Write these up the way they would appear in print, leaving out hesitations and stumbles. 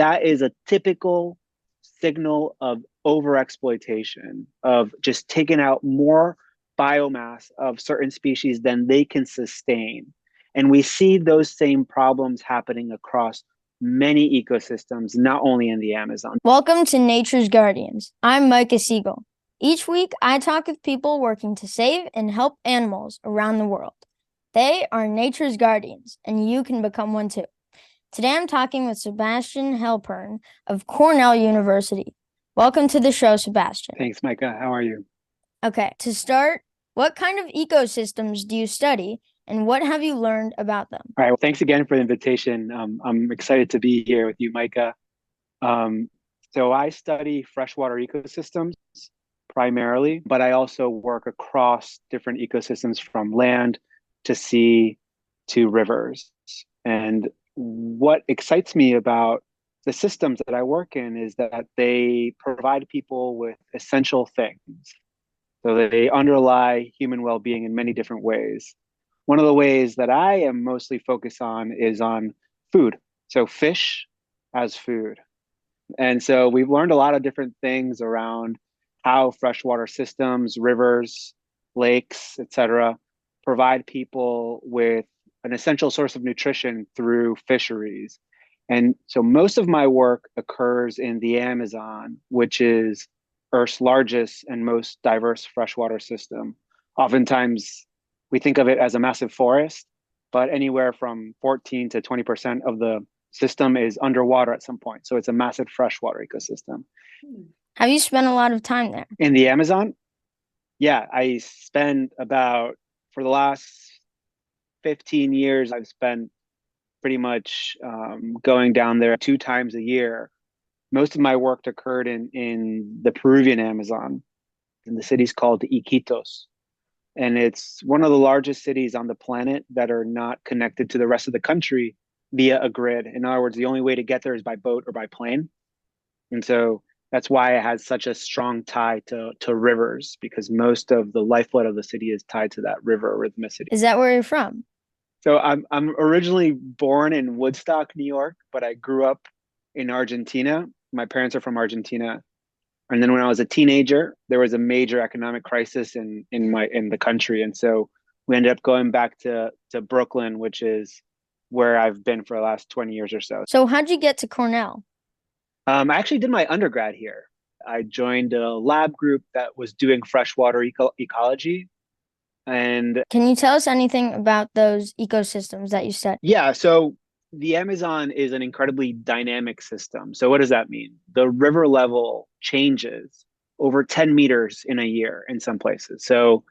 That is a typical signal of overexploitation, of just taking out more biomass of certain species than they can sustain. And we see those same problems happening across many ecosystems, not only in the Amazon. Welcome to Nature's Guardians. I'm Micah Siegel. Each week, I talk with people working to save and help animals around the world. They are nature's guardians, and you can become one too. Today, I'm talking with Sebastian Heilpern of Cornell University. Welcome to the show, Sebastian. Thanks, Micah. How are you? Okay, to start, what kind of ecosystems do you study, and what have you learned about them? All right. Well, thanks again for the invitation. I'm excited to be here with you, Micah. Um, so I study freshwater ecosystems primarily, but I also work across different ecosystems from land to sea to rivers. And what excites me about the systems that I work in is that they provide people with essential things. So they underlie human well-being in many different ways. One of the ways that I am mostly focused on is on food. So fish as food. And so we've learned a lot of different things around how freshwater systems, rivers, lakes, etc., provide people with an essential source of nutrition through fisheries. And so most of my work occurs in the Amazon, which is Earth's largest and most diverse freshwater system. Oftentimes, we think of it as a massive forest, but anywhere from 14 to 20% of the system is underwater at some point. So it's a massive freshwater ecosystem. Have you spent a lot of time there? In the Amazon, yeah, I spend about, for the last 15 years, I've spent pretty much going down there 2 times a year. Most of my work occurred in the Peruvian Amazon, in the city's called Iquitos. And it's one of the largest cities on the planet that are not connected to the rest of the country via a grid. In other words, the only way to get there is by boat or by plane. And so that's why it has such a strong tie to rivers, because most of the lifeblood of the city is tied to that river rhythmicity. Is that where you're from? So I'm originally born in Woodstock, New York, but I grew up in Argentina. My parents are from Argentina. And then when I was a teenager, there was a major economic crisis in the country. And so we ended up going back to Brooklyn, which is where I've been for the last 20 years or so. So, how'd you get to Cornell? I actually did my undergrad here. I joined a lab group that was doing freshwater ecology. And Can you tell us anything about those ecosystems that you study? yeah, so the Amazon is an incredibly dynamic system. So what does that mean? The river level changes over 10 meters in a year in some places. So,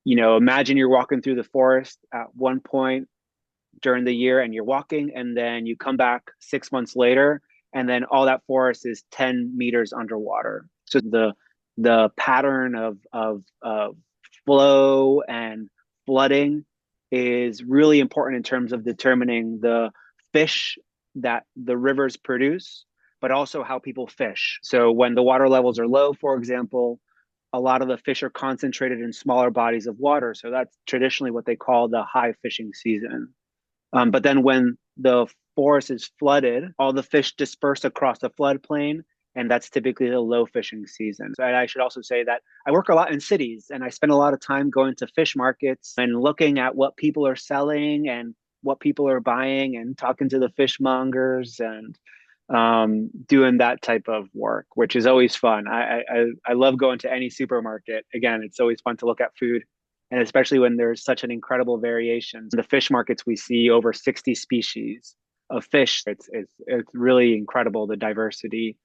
imagine you're walking through the forest at one point during the year and you're walking, and then you come back 6 months later, and then all that forest is 10 meters underwater. So the pattern of flow and flooding is really important in terms of determining the fish that the rivers produce, but also how people fish. So when the water levels are low, for example, a lot of the fish are concentrated in smaller bodies of water. So that's traditionally what they call the high fishing season. But then when the forest is flooded, all the fish disperse across the floodplain, and that's typically the low fishing season. And I should also say that I work a lot in cities, and I spend a lot of time going to fish markets and looking at what people are selling and what people are buying, and talking to the fishmongers and doing that type of work, which is always fun. I love going to any supermarket. Again, it's always fun to look at food, and especially when there's such an incredible variation. In the fish markets, we see over 60 species of fish. It's really incredible, the diversity.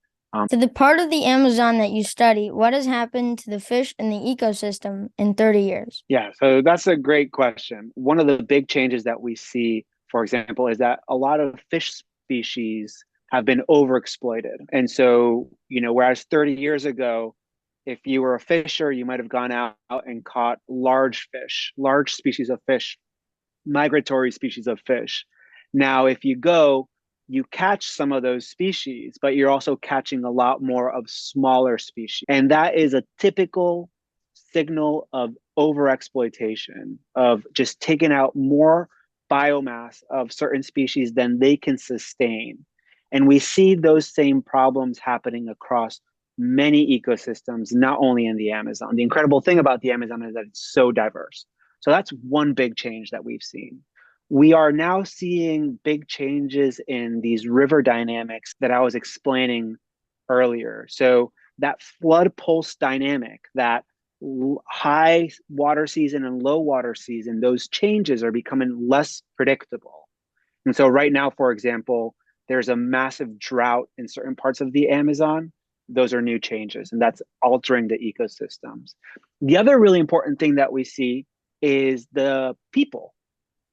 To the part of the Amazon that you study, what has happened to the fish in the ecosystem in 30 years? Yeah, so that's a great question. One of the big changes that we see, for example, is that a lot of fish species have been overexploited. And so, whereas 30 years ago, if you were a fisher, you might have gone out and caught large fish, large species of fish, migratory species of fish. Now, if you go, you catch some of those species, but you're also catching a lot more of smaller species. And that is a typical signal of overexploitation, of just taking out more biomass of certain species than they can sustain. And we see those same problems happening across many ecosystems, not only in the Amazon. The incredible thing about the Amazon is that it's so diverse. So that's one big change that we've seen. We are now seeing big changes in these river dynamics that I was explaining earlier. So that flood pulse dynamic, that high water season and low water season, those changes are becoming less predictable. And so right now, for example, there's a massive drought in certain parts of the Amazon. Those are new changes, and that's altering the ecosystems. The other really important thing that we see is the people.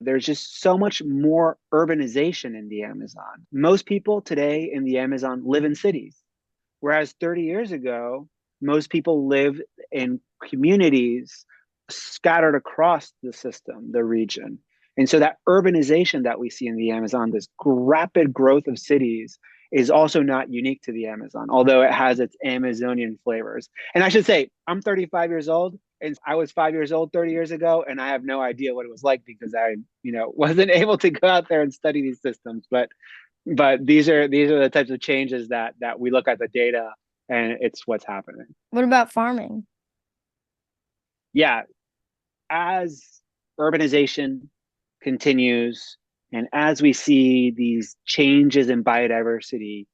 There's just so much more urbanization in the Amazon. Most people today in the Amazon live in cities, whereas 30 years ago, most people live in communities scattered across the system, the region. And so that urbanization that we see in the Amazon, this rapid growth of cities, is also not unique to the Amazon, although it has its Amazonian flavors. And I should say, I'm 35 years old, and I was 5 years old 30 years ago, and I have no idea what it was like because I, wasn't able to go out there and study these systems. But these are the types of changes that we look at the data, and it's what's happening. What about farming? Yeah, as urbanization continues and as we see these changes in biodiversity,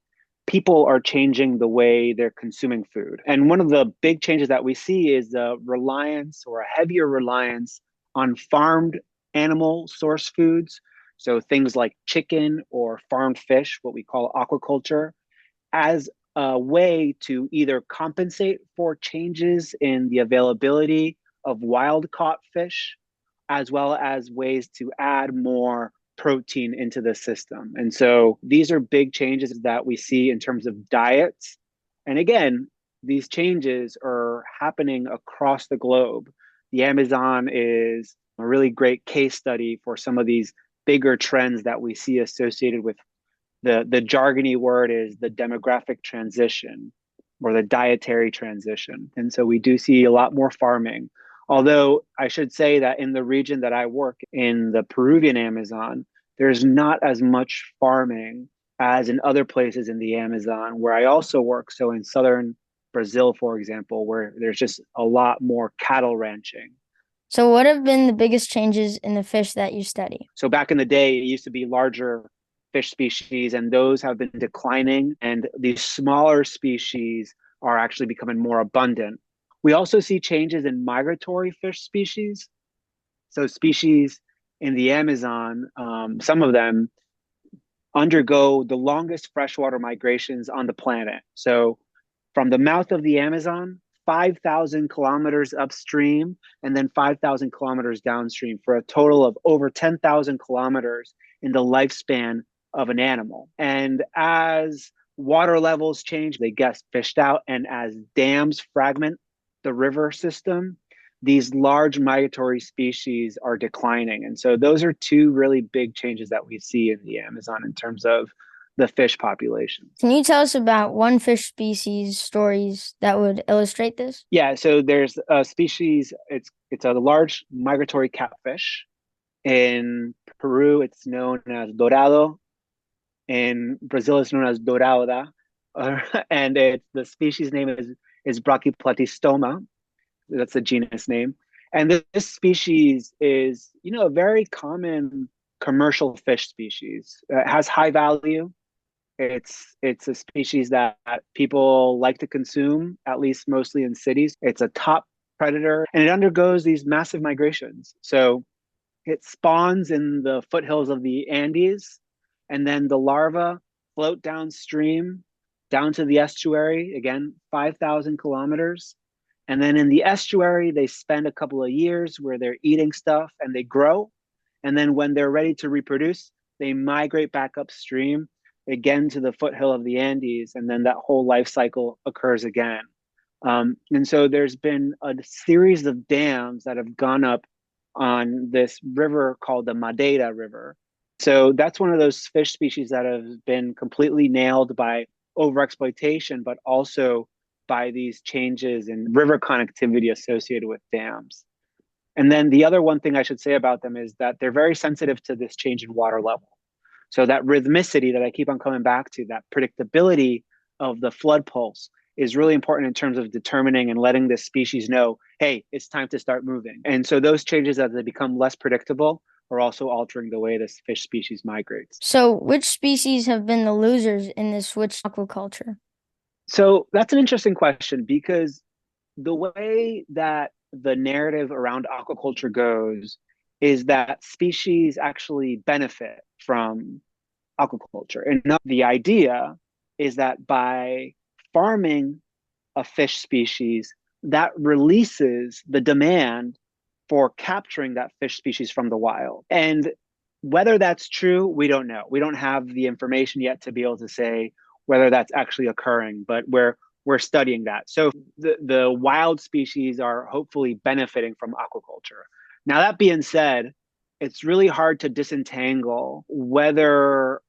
people are changing the way they're consuming food. And one of the big changes that we see is the reliance or a heavier reliance on farmed animal source foods. So things like chicken or farmed fish, what we call aquaculture, as a way to either compensate for changes in the availability of wild caught fish, as well as ways to add more protein into the system. And so these are big changes that we see in terms of diets. And again, these changes are happening across the globe. The Amazon is a really great case study for some of these bigger trends that we see associated with the jargony word is the demographic transition or the dietary transition. And so we do see a lot more farming. Although I should say that in the region that I work in, the Peruvian Amazon, there's not as much farming as in other places in the Amazon where I also work. So in southern Brazil, for example, where there's just a lot more cattle ranching. So, what have been the biggest changes in the fish that you study? So back in the day, it used to be larger fish species, and those have been declining. And these smaller species are actually becoming more abundant. We also see changes in migratory fish species. So species in the Amazon, some of them undergo the longest freshwater migrations on the planet. So from the mouth of the Amazon, 5,000 kilometers upstream, and then 5,000 kilometers downstream for a total of over 10,000 kilometers in the lifespan of an animal. And as water levels change, they get fished out. And as dams fragment the river system, these large migratory species are declining. And so those are two really big changes that we see in the Amazon in terms of the fish populations. Can you tell us about one fish species stories that would illustrate this? Yeah, so there's a species, it's a large migratory catfish. In Peru, it's known as dorado. In Brazil, it's known as dorada. And the species name is Brachyplatystoma. That's the genus name. And this species is, a very common commercial fish species. It has high value. It's a species that people like to consume, at least mostly in cities. It's a top predator, and it undergoes these massive migrations. So it spawns in the foothills of the Andes, and then the larvae float downstream down to the estuary, again, 5,000 kilometers. And then in the estuary, they spend a couple of years where they're eating stuff and they grow. And then when they're ready to reproduce, they migrate back upstream again to the foothill of the Andes. And then that whole life cycle occurs again. And so there's been a series of dams that have gone up on this river called the Madeira River. So that's one of those fish species that have been completely nailed by overexploitation, but also by these changes in river connectivity associated with dams. And then the other one thing I should say about them is that they're very sensitive to this change in water level. So that rhythmicity that I keep on coming back to, that predictability of the flood pulse is really important in terms of determining and letting this species know, hey, it's time to start moving. And so those changes as they become less predictable are also altering the way this fish species migrates. So, which species have been the losers in this switch to aquaculture? So that's an interesting question because the way that the narrative around aquaculture goes is that species actually benefit from aquaculture. And the idea is that by farming a fish species, that releases the demand for capturing that fish species from the wild. And whether that's true, we don't know. We don't have the information yet to be able to say whether that's actually occurring, but we're studying that. So the wild species are hopefully benefiting from aquaculture. Now that being said, it's really hard to disentangle whether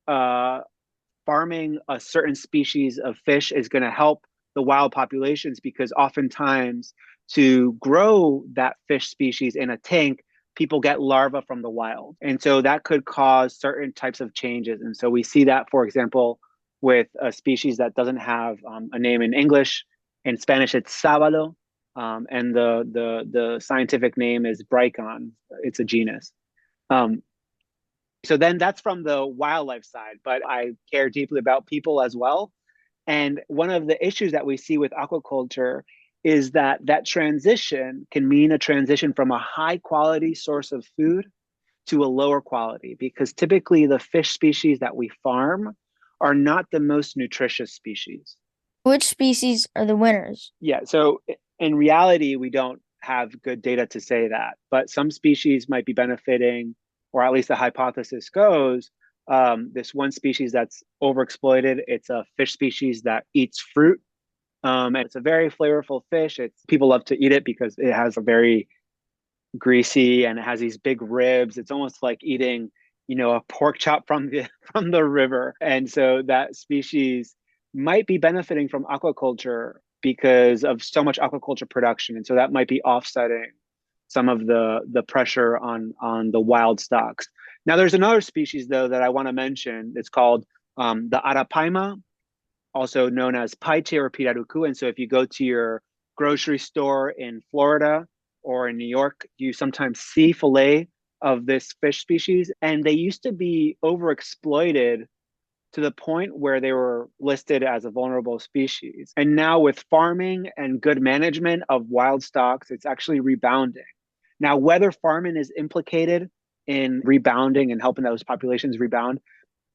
uh, farming a certain species of fish is going to help the wild populations because oftentimes to grow that fish species in a tank, people get larvae from the wild. And so that could cause certain types of changes. And so we see that, for example, with a species that doesn't have a name in English. In Spanish, it's sabalo. And the scientific name is Bricon. It's a genus. Um, so then that's from the wildlife side, but I care deeply about people as well. And one of the issues that we see with aquaculture is that that transition can mean a transition from a high quality source of food to a lower quality, because typically the fish species that we farm are not the most nutritious species. Which species are the winners? Yeah, so in reality, we don't have good data to say that, but some species might be benefiting, or at least the hypothesis goes, this one species that's overexploited. It's a fish species that eats fruit, and it's a very flavorful fish. It's people love to eat it because it has a very greasy and it has these big ribs. It's almost like eating, a pork chop from the from the river. And so that species might be benefiting from aquaculture because of so much aquaculture production. And so that might be offsetting some of the pressure on the wild stocks. Now there's another species though that I want to mention. It's called the arapaima, also known as paite or pirarucu. And so if you go to your grocery store in Florida or in New York, you sometimes see fillet of this fish species. And they used to be overexploited to the point where they were listed as a vulnerable species. And now with farming and good management of wild stocks, it's actually rebounding. Now, whether farming is implicated in rebounding and helping those populations rebound,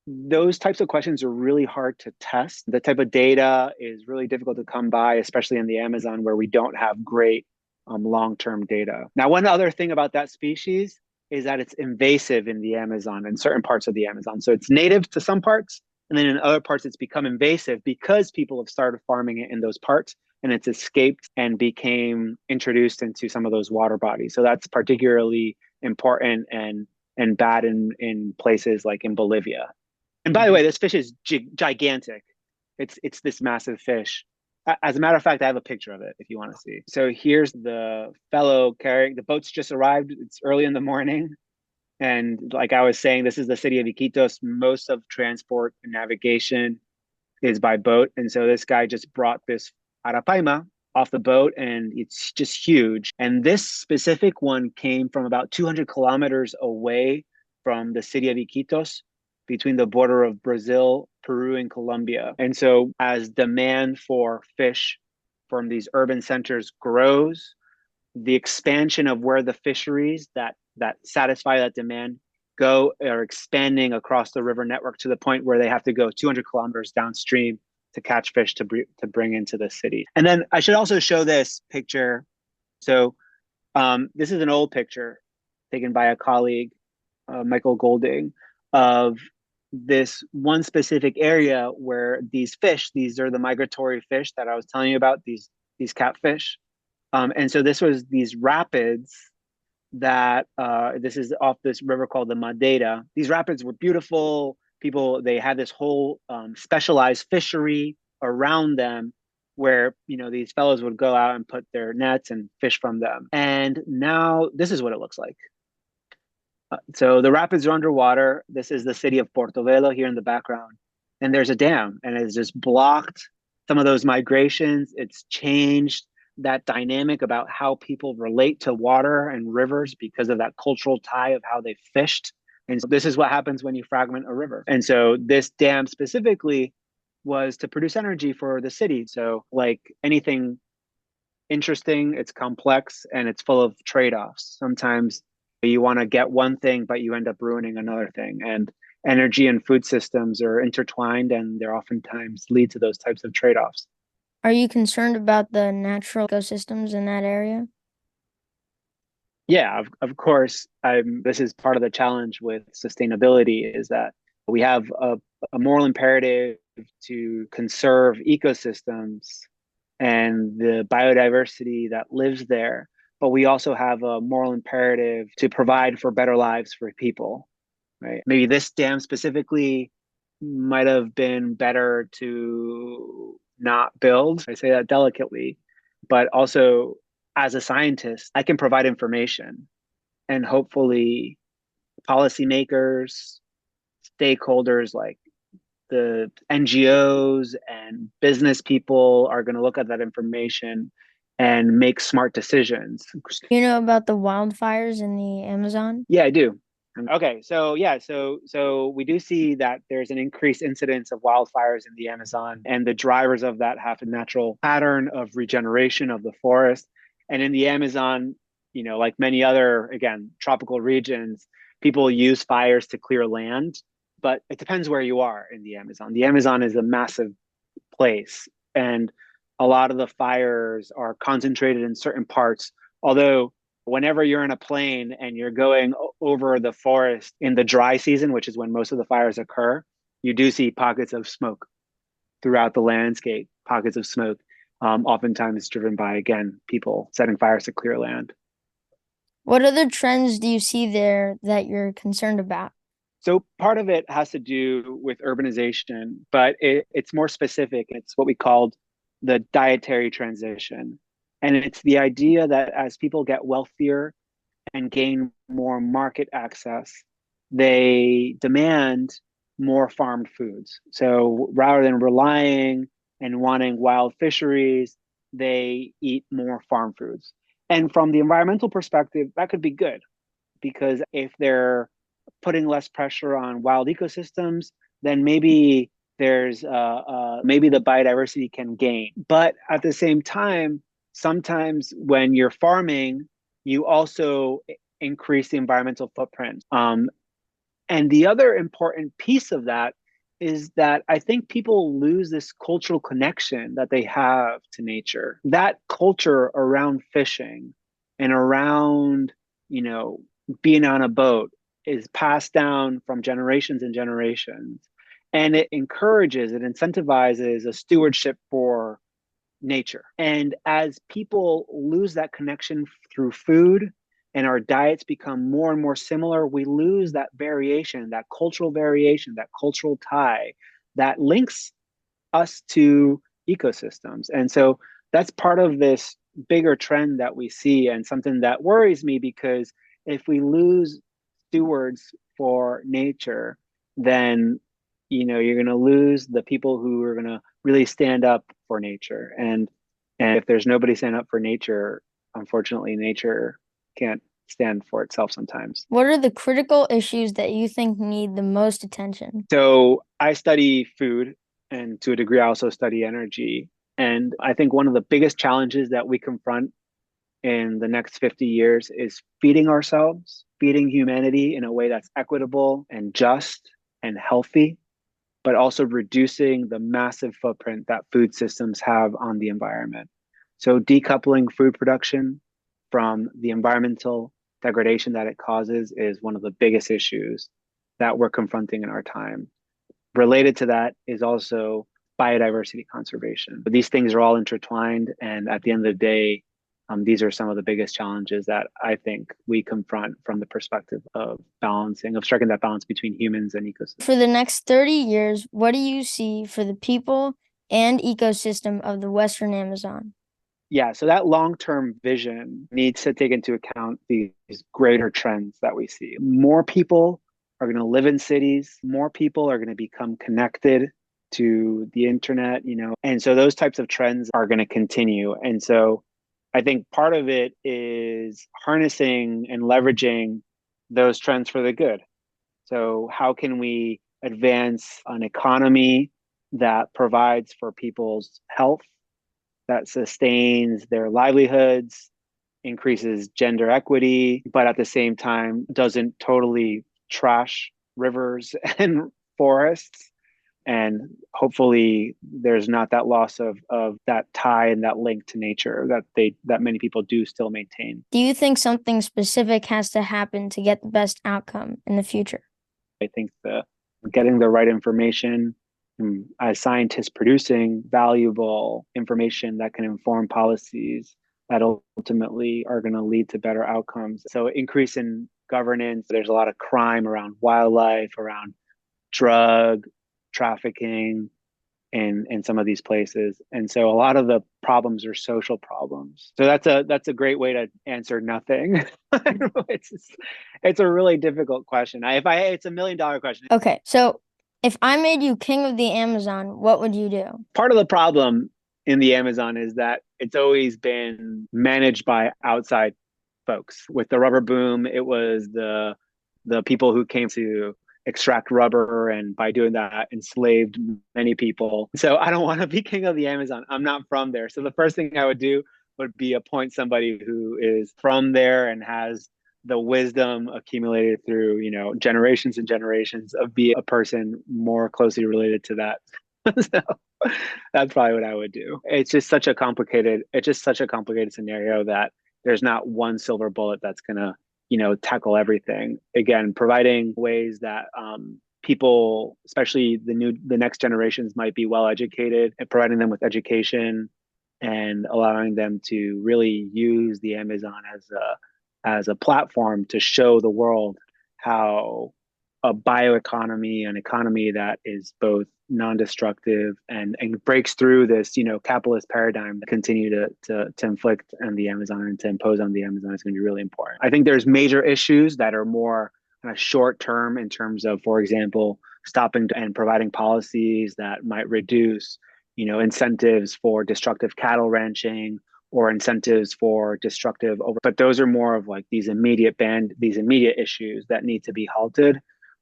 those types of questions are really hard to test. The type of data is really difficult to come by, especially in the Amazon where we don't have great long-term data. Now, one other thing about that species is that it's invasive in the Amazon, in certain parts of the Amazon. So it's native to some parts, and then in other parts, it's become invasive because people have started farming it in those parts and it's escaped and became introduced into some of those water bodies. So that's particularly important and bad in places like in Bolivia. And by the way, this fish is gigantic. It's this massive fish. As a matter of fact, I have a picture of it if you want to see. So here's the fellow carrying the boat's just arrived. It's early in the morning. And like I was saying, this is the city of Iquitos. Most of transport and navigation is by boat. And so this guy just brought this arapaima off the boat and it's just huge. And this specific one came from about 200 kilometers away from the city of Iquitos, between the border of Brazil, Peru, and Colombia. And so as demand for fish from these urban centers grows, the expansion of where the fisheries that satisfy that demand go are expanding across the river network to the point where they have to go 200 kilometers downstream to catch fish to bring into the city. And then I should also show this picture. So this is an old picture taken by a colleague, Michael Golding, of this one specific area where these fish, these are the migratory fish that I was telling you about, these catfish. And so this was these rapids that this is off this river called the Madeira. These rapids were beautiful. People, they had this whole specialized fishery around them where, these fellows would go out and put their nets and fish from them. And now this is what it looks like. So the rapids are underwater. This is the city of Portobello here in the background. And there's a dam, and it's just blocked some of those migrations. It's changed that dynamic about how people relate to water and rivers because of that cultural tie of how they fished. And so this is what happens when you fragment a river. And so this dam specifically was to produce energy for the city. So, like anything interesting, it's complex, and it's full of trade-offs. Sometimes you want to get one thing, but you end up ruining another thing. And energy and food systems are intertwined, and they're oftentimes lead to those types of trade-offs. Are you concerned about the natural ecosystems in that area? Yeah, of course. This is part of the challenge with sustainability is that we have a moral imperative to conserve ecosystems and the biodiversity that lives there. But we also have a moral imperative to provide for better lives for people, right? Maybe this dam specifically might have been better to not build. I say that delicately, but also as a scientist, I can provide information and hopefully policymakers, stakeholders like the NGOs and business people are going to look at that information and make smart decisions. You know about the wildfires in the Amazon? Yeah, I do. Okay, so yeah, so we do see that there's an increased incidence of wildfires in the Amazon, and the drivers of that have a natural pattern of regeneration of the forest. And in the Amazon, like many other, again, tropical regions, people use fires to clear land, but it depends where you are in the Amazon. The Amazon is a massive place, and a lot of the fires are concentrated in certain parts. Although, whenever you're in a plane and you're going over the forest in the dry season, which is when most of the fires occur, you do see pockets of smoke throughout the landscape, pockets of smoke, oftentimes driven by, again, people setting fires to clear land. What other trends do you see there that you're concerned about? So part of it has to do with urbanization, but it's more specific. It's what we called the dietary transition. And it's the idea that as people get wealthier and gain more market access, they demand more farmed foods. So rather than relying and wanting wild fisheries, they eat more farm foods. And from the environmental perspective, that could be good because if they're putting less pressure on wild ecosystems, then maybe the biodiversity can gain. But at the same time, sometimes when you're farming, you also increase the environmental footprint. And the other important piece of that is that I think people lose this cultural connection that they have to nature. That culture around fishing and around, you know, being on a boat is passed down from generations and generations. And it encourages, it incentivizes a stewardship for nature. And as people lose that connection through food and our diets become more and more similar, we lose that variation, that cultural tie that links us to ecosystems. And so that's part of this bigger trend that we see and something that worries me because if we lose stewards for nature, then you're going to lose the people who are going to really stand up for nature. And if there's nobody stand up for nature, unfortunately, nature can't stand for itself sometimes. What are the critical issues that you think need the most attention? So I study food, and to a degree, I also study energy. And I think one of the biggest challenges that we confront in the next 50 years is feeding ourselves, feeding humanity in a way that's equitable and just and healthy, but also reducing the massive footprint that food systems have on the environment. So decoupling food production from the environmental degradation that it causes is one of the biggest issues that we're confronting in our time. Related to that is also biodiversity conservation. But these things are all intertwined, and at the end of the day, these are some of the biggest challenges that I think we confront from the perspective of striking that balance between humans and ecosystems. For the next 30 years, what do you see for the people and ecosystem of the Western Amazon? Yeah, so that long-term vision needs to take into account these greater trends that we see. More people are going to live in cities, more people are going to become connected to the internet, and so those types of trends are going to continue. And so I think part of it is harnessing and leveraging those trends for the good. So how can we advance an economy that provides for people's health, that sustains their livelihoods, increases gender equity, but at the same time doesn't totally trash rivers and forests. And hopefully there's not that loss of that tie and that link to nature that many people do still maintain. Do you think something specific has to happen to get the best outcome in the future? I think the getting the right information, as scientists producing valuable information that can inform policies that ultimately are going to lead to better outcomes. So increase in governance. There's a lot of crime around wildlife, around drug trafficking in some of these places. And so a lot of the problems are social problems. So that's a great way to answer nothing. it's it's a really difficult question. It's $1 million question. Okay, so if I made you king of the Amazon, what would you do? Part of the problem in the Amazon is that it's always been managed by outside folks. With the rubber boom, it was the people who came to extract rubber, and by doing that enslaved many people. So I don't want to be king of the Amazon. I'm not from there. So the first thing I would do would be appoint somebody who is from there and has the wisdom accumulated through, generations and generations of be a person more closely related to that. So that's probably what I would do. It's just such a complicated scenario that there's not one silver bullet that's gonna, tackle everything. Again, providing ways that people, especially the next generations, might be well educated, and providing them with education and allowing them to really use the Amazon as a platform to show the world how a bioeconomy, an economy that is both non-destructive and breaks through this, capitalist paradigm, continue to inflict on the Amazon and to impose on the Amazon is going to be really important. I think there's major issues that are more kind of short term in terms of, for example, stopping and providing policies that might reduce, incentives for destructive cattle ranching or incentives for destructive over. But those are more of like these immediate issues that need to be halted.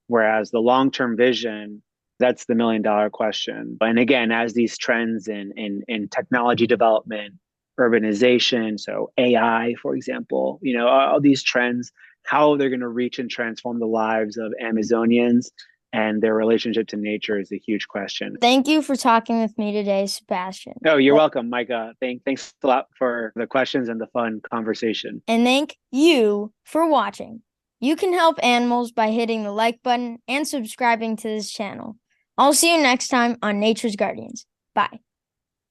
Whereas the long-term vision, that's the $1 million question. And again, as these trends in technology development, urbanization, so AI, for example, all these trends, how they're going to reach and transform the lives of Amazonians and their relationship to nature is a huge question. Thank you for talking with me today, Sebastian. Oh, you're welcome, Micah. Thanks a lot for the questions and the fun conversation. And thank you for watching. You can help animals by hitting the like button and subscribing to this channel. I'll see you next time on Nature's Guardians. Bye.